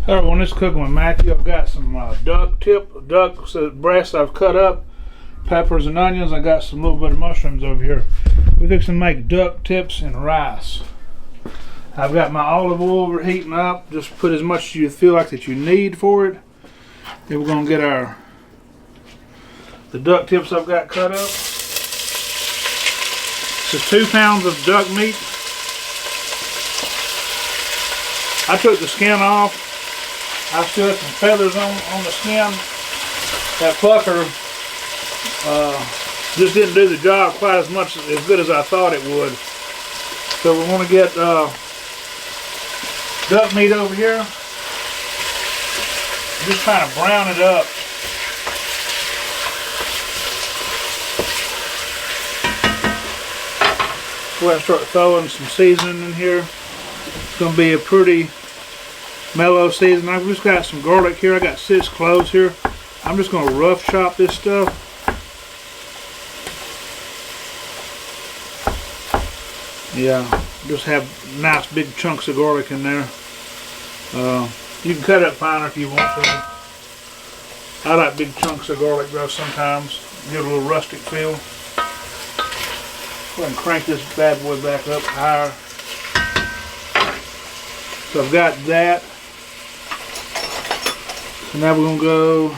Alright, when it's cooking with Matthew, I've got some duck breasts I've cut up, peppers and onions. I got some little bit of mushrooms over here. We're fixing to make duck tips and rice. I've got my olive oil overheating up. Just put as much as you feel like that you need for it. Then we're gonna get the duck tips I've got cut up. This is 2 pounds of duck meat. I took the skin off. I still have some feathers on the skin. That plucker just didn't do the job quite as good as I thought it would. So we're going to get duck meat over here. Just kind of brown it up. Go ahead and start throwing some seasoning in here. It's going to be a pretty mellow season. I've just got some garlic here. I got 6 cloves here. I'm just going to rough chop this stuff. Yeah, just have nice big chunks of garlic in there. You can cut it up finer if you want to. I like big chunks of garlic though sometimes. Give it a little rustic feel. Go ahead and crank this bad boy back up higher. So I've got that. So now we're going to go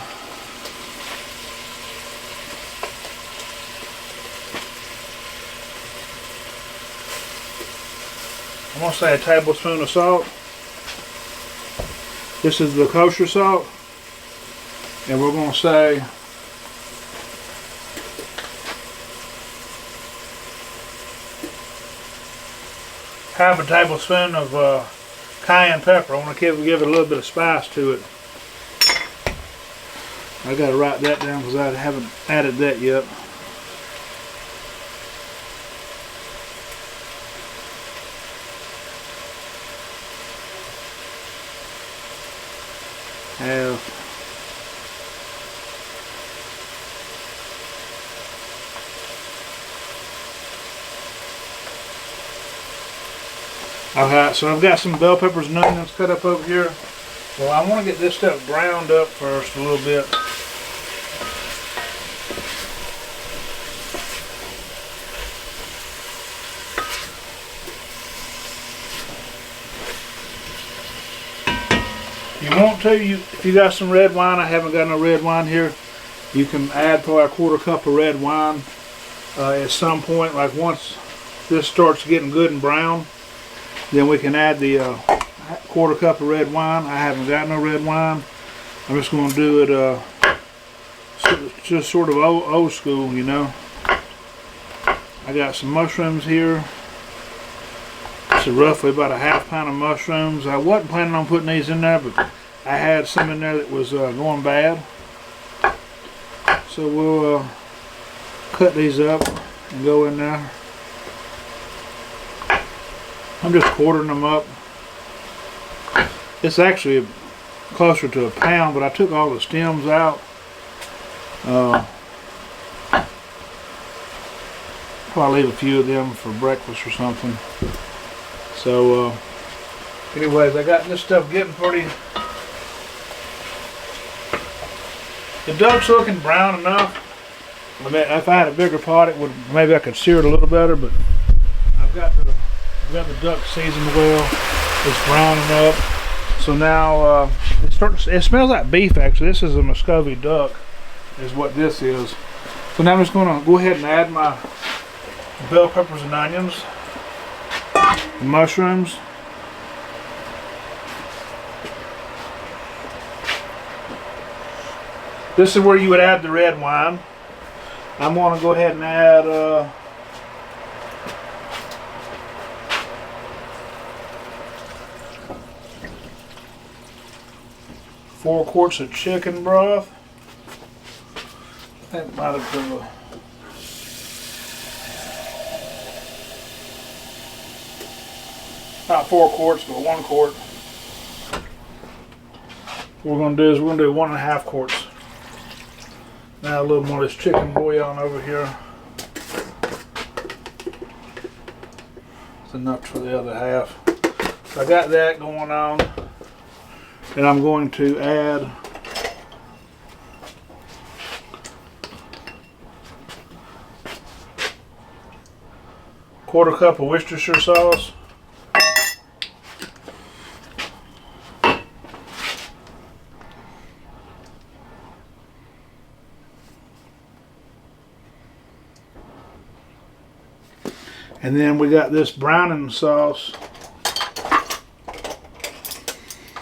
I'm going to say a tablespoon of salt. This is the kosher salt. And we're going to say half a tablespoon of cayenne pepper. I want to give it a little bit of spice to it. I got to write that down because I haven't added that yet. Alright, so I've got some bell peppers and onions cut up over here. Well, I want to get this stuff browned up first a little bit. If you want to, if you got some red wine, I haven't got no red wine here, you can add probably a 1/4 cup of red wine at some point. Like once this starts getting good and brown, then we can add the 1/4 cup of red wine. I haven't got no red wine. I'm just going to do it just sort of old school, you know. I got some mushrooms here. This is roughly about a ½ pound of mushrooms. I wasn't planning on putting these in there, but I had some in there that was going bad. So we'll cut these up and go in there. I'm just quartering them up. It's actually closer to a pound, but I took all the stems out. Probably leave a few of them for breakfast or something. So anyways, I got this stuff getting pretty. The duck's looking brown enough. I mean, if I had a bigger pot, maybe I could sear it a little better, but I've got the duck seasoned well. It's browning up. So now it smells like beef actually. This is a Muscovy duck is what this is. So now I'm just going to go ahead and add my bell peppers and onions, the mushrooms. This is where you would add the red wine. I'm going to go ahead and add 4 quarts of chicken broth. That might have been not 4 quarts, but 1 quart. What we're going to do is we're going to do 1½ quarts. Now a little more of this chicken bouillon over here. It's enough for the other half. So I got that going on. And I'm going to add quarter cup of Worcestershire sauce. And then we got this browning sauce.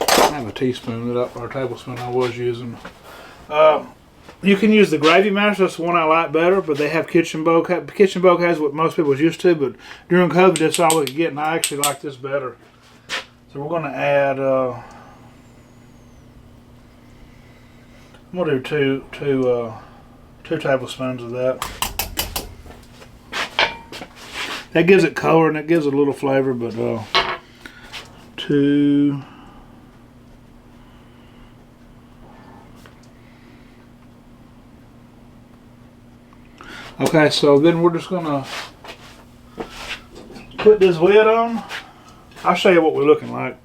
I have a teaspoon or a tablespoon I was using. You can use the Gravy Master. That's the one I like better, but they have Kitchen Bocage. Kitchen Bocage is what most people was used to, but during COVID, that's all we could get, and I actually like this better. So we're going to add. I'm going to do two tablespoons of that. That gives it color and it gives it a little flavor, but two. Okay, so then we're just gonna put this lid on. I'll show you what we're looking like.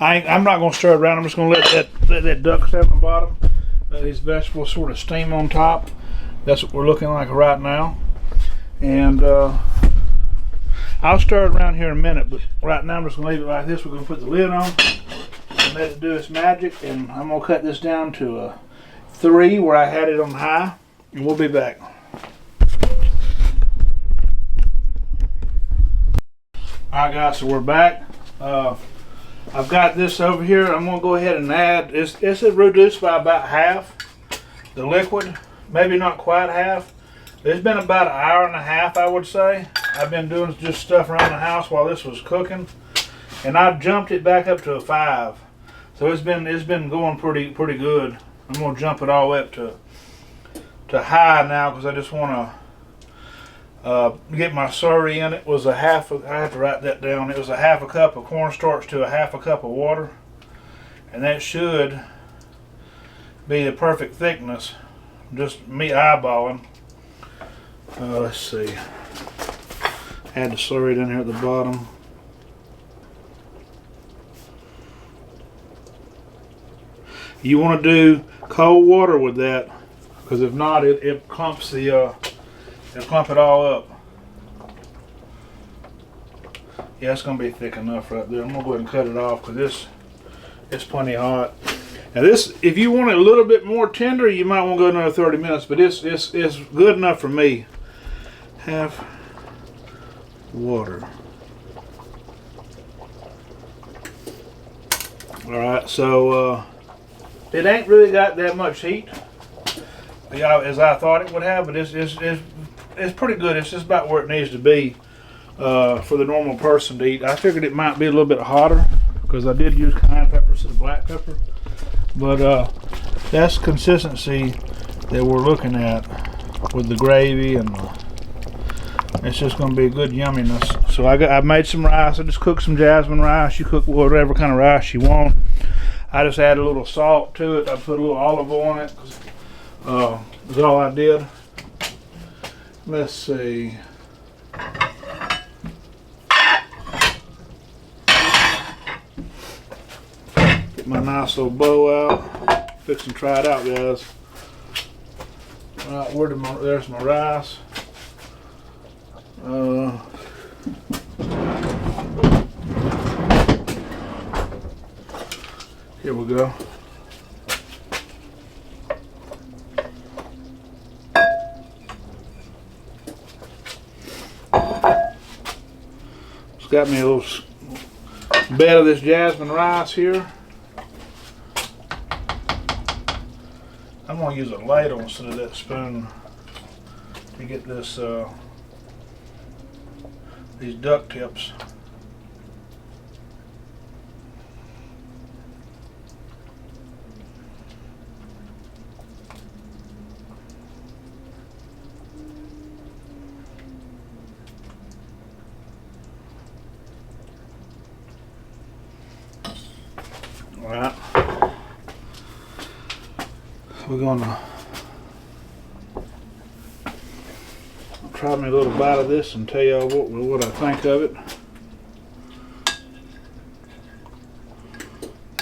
I'm not gonna stir it around. I'm just gonna let that duck sit on the bottom. These vegetables sort of steam on top. That's what we're looking like right now. And I'll stir it around here in a minute, but right now I'm just gonna leave it like this. We're gonna put the lid on and let it do its magic. And I'm gonna cut this down to a 3 where I had it on high, and we'll be back. Alright guys, so we're back. I've got this over here. I'm going to go ahead and add, it's reduced by about half, the liquid. Maybe not quite half. It's been about an hour and a half, I would say. I've been doing just stuff around the house while this was cooking. And I jumped it back up to a 5. So it's been going pretty good. I'm going to jump it all the way up to high now because I just want to get my slurry in. It was I have to write that down. It was a half a cup of cornstarch to a half a cup of water, and that should be the perfect thickness. Just me eyeballing. Let's see. Add the slurry down here at the bottom. You want to do cold water with that, because if not, it clumps the. It'll clump it all up. Yeah, it's going to be thick enough right there. I'm going to go ahead and cut it off because it's plenty hot. Now this, if you want it a little bit more tender, you might want to go another 30 minutes, but it's good enough for me. Half water. Alright, so it ain't really got that much heat as I thought it would have, but it's pretty good. It's just about where it needs to be for the normal person to eat. I figured it might be a little bit hotter because I did use cayenne pepper instead of black pepper. But that's consistency that we're looking at with the gravy, and it's just going to be good yumminess. So I made some rice. I just cooked some jasmine rice. You cook whatever kind of rice you want. I just add a little salt to it. I put a little olive oil on it. That's all I did. Let's see. Get my nice little bow out. Fix and try it out, guys. Alright, there's my rice. Here we go. Got me a little bed of this jasmine rice here. I'm going to use a ladle instead of that spoon to get this these duck tips. Alright, we're gonna try me a little bite of this and tell y'all what I think of it.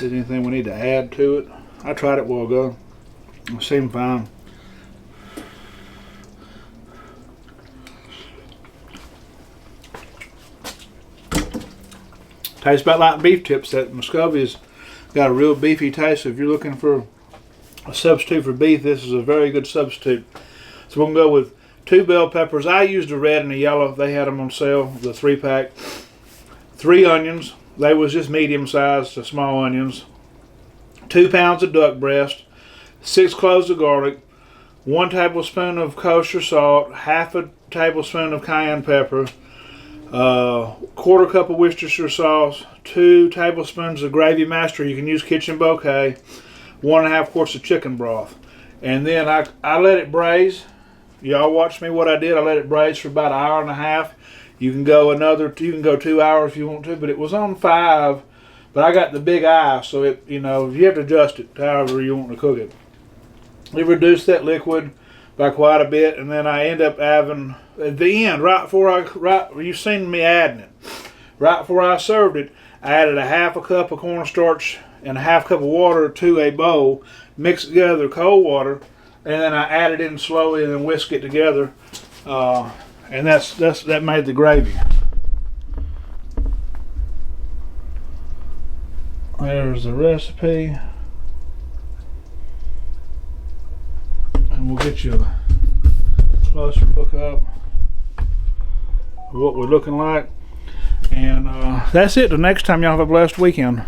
Is anything we need to add to it? I tried it a while ago. It seemed fine. Tastes about like beef tips. That Muscovia's got a real beefy taste. So if you're looking for a substitute for beef, this is a very good substitute. So we're going to go with 2 bell peppers. I used the red and the yellow. They had them on sale, the 3-pack. 3 onions. They was just medium sized to small onions. 2 pounds of duck breast. 6 cloves of garlic. 1 tablespoon of kosher salt. Half a tablespoon of cayenne pepper. 1/4 cup of Worcestershire sauce, 2 tablespoons of gravy master. You can use kitchen bouquet. 1.5 quarts of chicken broth. And then I let it braise. Y'all watch me what I did. I let it braise for about 1.5 hours. You can go 2 hours if you want to, but it was on 5. But I got the big eye, so it, you have to adjust it however you want to cook it. It reduced that liquid by quite a bit, and then I end up having at the end, you've seen me adding it. Right before I served it, I added 1/2 cup of cornstarch and 1/2 cup of water to a bowl, mixed together cold water, and then I added it in slowly and then whisk it together, and that made the gravy. There's the recipe, and we'll get you a closer look up of what we're looking like. And that's it. The next time, y'all have a blessed weekend.